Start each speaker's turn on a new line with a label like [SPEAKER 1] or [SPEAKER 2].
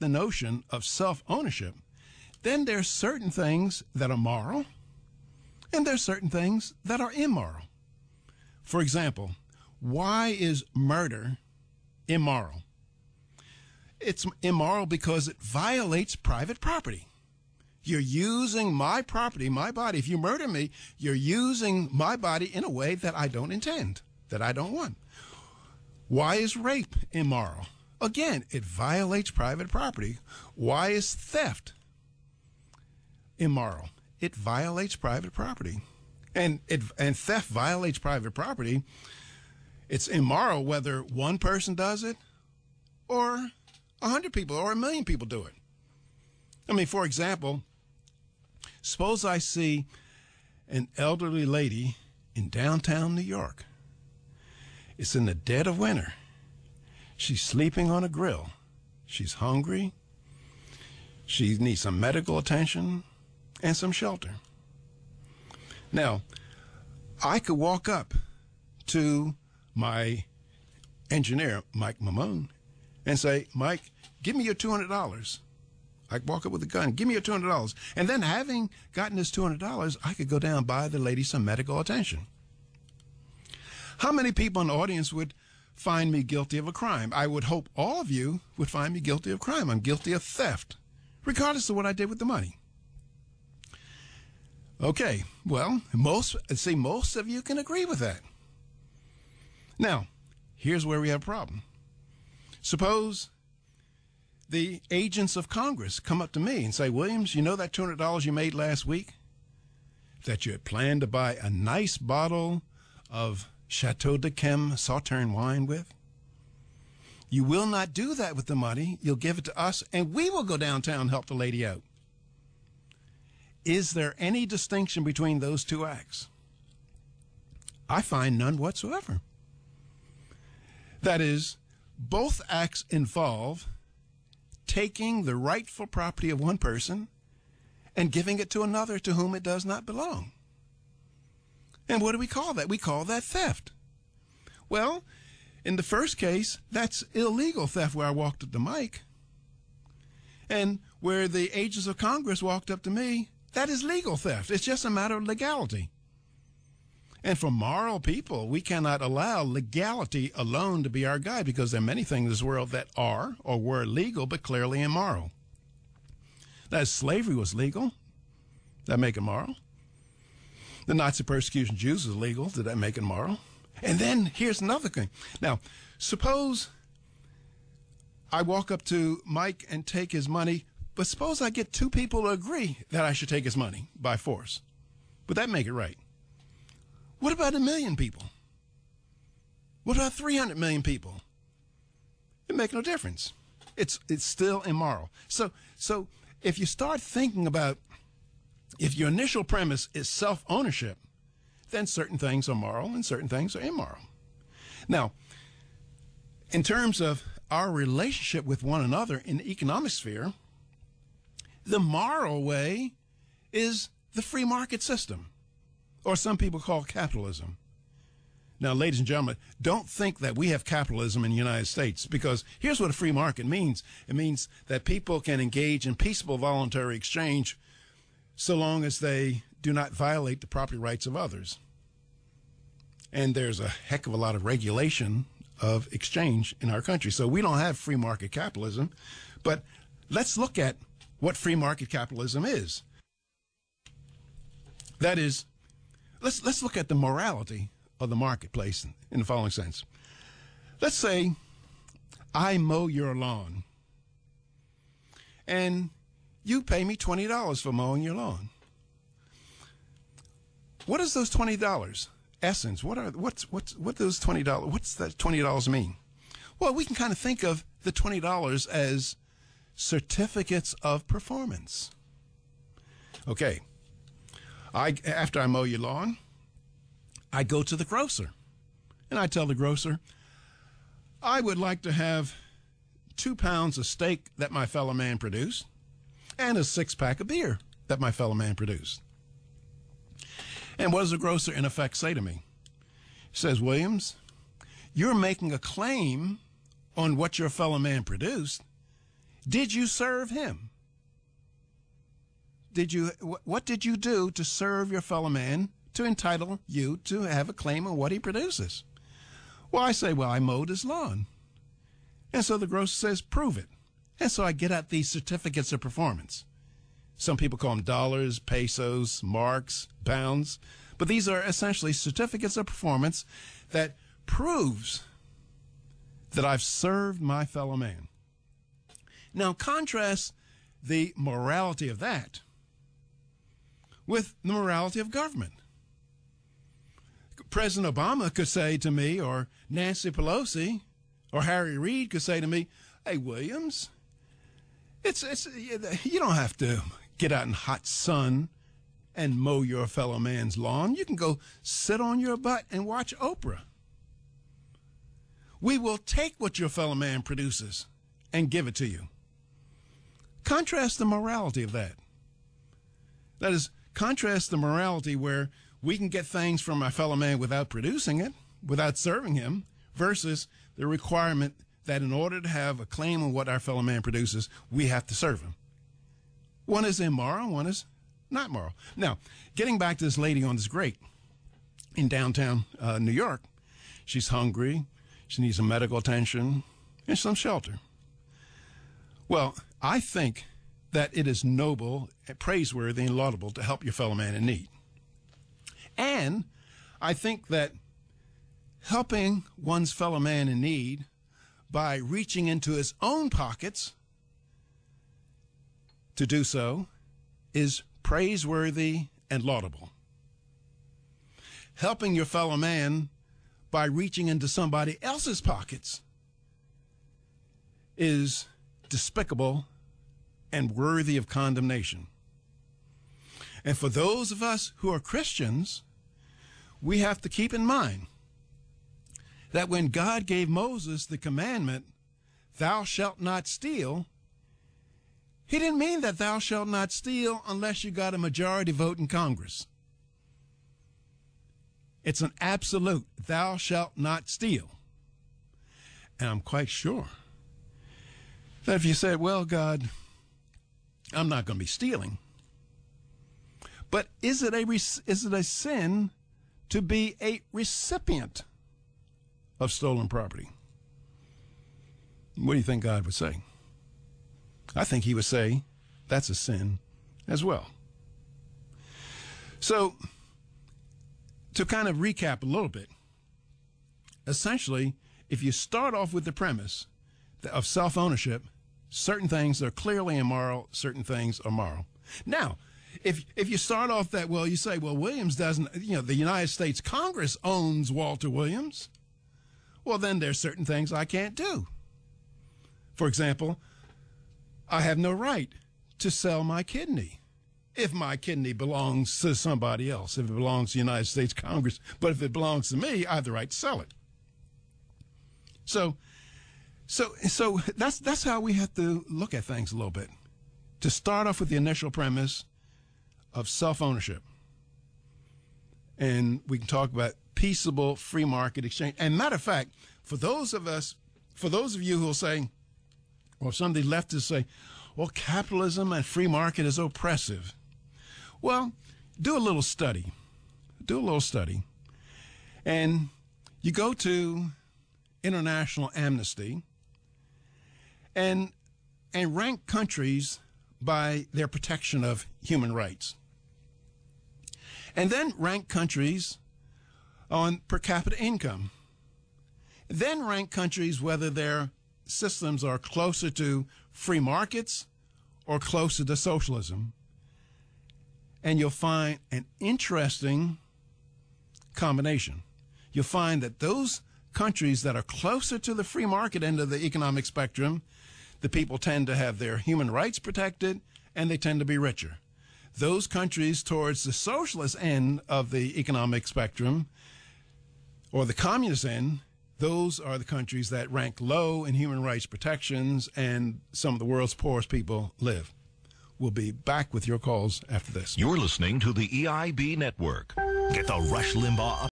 [SPEAKER 1] the notion of self-ownership, then there's certain things that are moral and there's certain things that are immoral. For example, why is murder immoral? It's immoral because it violates private property. You're using my property, my body. If you murder me, you're using my body in a way that I don't intend, that I don't want. Why is rape immoral? Again, it violates private property. Why is theft immoral? It violates private property. And theft violates private property. It's immoral whether one person does it or 100 people or 1 million people do it. I mean, for example, suppose I see an elderly lady in downtown New York. It's in the dead of winter. She's sleeping on a grill. She's hungry. She needs some medical attention and some shelter. Now, I could walk up to my engineer, Mike Mamone, and say, Mike, give me your $200. I could walk up with a gun, give me your $200. And then having gotten this $200, I could go down and buy the lady some medical attention. How many people in the audience would find me guilty of a crime? I would hope all of you would find me guilty of crime. I'm guilty of theft, regardless of what I did with the money. Okay, well, most of you can agree with that. Now, here's where we have a problem. Suppose the agents of Congress come up to me and say, Williams, you know that $200 you made last week that you had planned to buy a nice bottle of Chateau d'Yquem Sauterne wine with? You will not do that with the money. You'll give it to us, and we will go downtown and help the lady out. Is there any distinction between those two acts? I find none whatsoever. That is, both acts involve taking the rightful property of one person and giving it to another to whom it does not belong. And what do we call that? We call that theft. Well, in the first case, that's illegal theft where I walked up to Mike. And where the agents of Congress walked up to me, that is legal theft. It's just a matter of legality. And for moral people, we cannot allow legality alone to be our guide because there are many things in this world that are or were legal but clearly immoral. That is, slavery was legal. That make it moral? The Nazi persecution of Jews was legal. Did that make it moral? And then here's another thing. Now, suppose I walk up to Mike and take his money, but suppose I get two people to agree that I should take his money by force. Would that make it right? What about 1 million people? What about 300 million people? It makes no difference. It's still immoral. So if you start thinking about, if your initial premise is self-ownership, then certain things are moral and certain things are immoral. Now, in terms of our relationship with one another in the economic sphere, the moral way is the free market system, or some people call capitalism. Now, ladies and gentlemen, don't think that we have capitalism in the United States, because here's what a free market means. It means that people can engage in peaceable voluntary exchange so long as they do not violate the property rights of others. And there's a heck of a lot of regulation of exchange in our country. So we don't have free market capitalism, but let's look at what free market capitalism is. That is, let's look at the morality of the marketplace in the following sense. Let's say I mow your lawn and you pay me $20 for mowing your lawn. What is those $20? Essence, what those $20? What's that $20 mean? Well, we can kind of think of the $20 as certificates of performance. Okay. After I mow your lawn, I go to the grocer and I tell the grocer, I would like to have 2 pounds of steak that my fellow man produced and a 6-pack of beer that my fellow man produced. And what does the grocer in effect say to me? He says, Williams, you're making a claim on what your fellow man produced, Did you serve him? What did you do to serve your fellow man to entitle you to have a claim on what he produces? Well, I say, I mowed his lawn. And so the grocer says, prove it. And so I get out these certificates of performance. Some people call them dollars, pesos, marks, pounds. But these are essentially certificates of performance that proves that I've served my fellow man. Now, contrast the morality of that with the morality of government. President Obama could say to me, or Nancy Pelosi, or Harry Reid could say to me, hey, Williams, you don't have to get out in hot sun and mow your fellow man's lawn. You can go sit on your butt and watch Oprah. We will take what your fellow man produces and give it to you. Contrast the morality of that. That is, contrast the morality where we can get things from our fellow man without producing it, without serving him, versus the requirement that in order to have a claim on what our fellow man produces, we have to serve him. One is immoral, one is not moral. Now, getting back to this lady on this grate in downtown New York, she's hungry, she needs some medical attention, and some shelter. Well, I think that it is noble, praiseworthy, and laudable to help your fellow man in need. And I think that helping one's fellow man in need by reaching into his own pockets to do so is praiseworthy and laudable. Helping your fellow man by reaching into somebody else's pockets is despicable and worthy of condemnation. And for those of us who are Christians, we have to keep in mind that when God gave Moses the commandment, thou shalt not steal, he didn't mean that thou shalt not steal unless you got a majority vote in Congress. It's an absolute, thou shalt not steal. And I'm quite sure that if you said, well, God, I'm not going to be stealing, but is it a sin to be a recipient of stolen property? What do you think God would say? I think he would say that's a sin as well. So, to kind of recap a little bit, essentially, if you start off with the premise of self-ownership, certain things are clearly immoral, certain things are moral. Now, if you start off that, you say, Williams doesn't, the United States Congress owns Walter Williams. Well, then there's certain things I can't do. For example, I have no right to sell my kidney if my kidney belongs to somebody else, if it belongs to the United States Congress. But if it belongs to me, I have the right to sell it. So that's how we have to look at things a little bit. To start off with the initial premise of self-ownership. And we can talk about peaceable free market exchange. And matter of fact, for those of you who will say, or some of the leftists say, capitalism and free market is oppressive. Well, do a little study. And you go to International Amnesty and rank countries by their protection of human rights. And then rank countries on per capita income. Then rank countries whether their systems are closer to free markets or closer to socialism. And you'll find an interesting combination. You'll find that those countries that are closer to the free market end of the economic spectrum, the people tend to have their human rights protected and they tend to be richer. Those countries towards the socialist end of the economic spectrum or the communist end, those are the countries that rank low in human rights protections and some of the world's poorest people live. We'll be back with your calls after this.
[SPEAKER 2] You're listening to the EIB Network. Get the Rush Limbaugh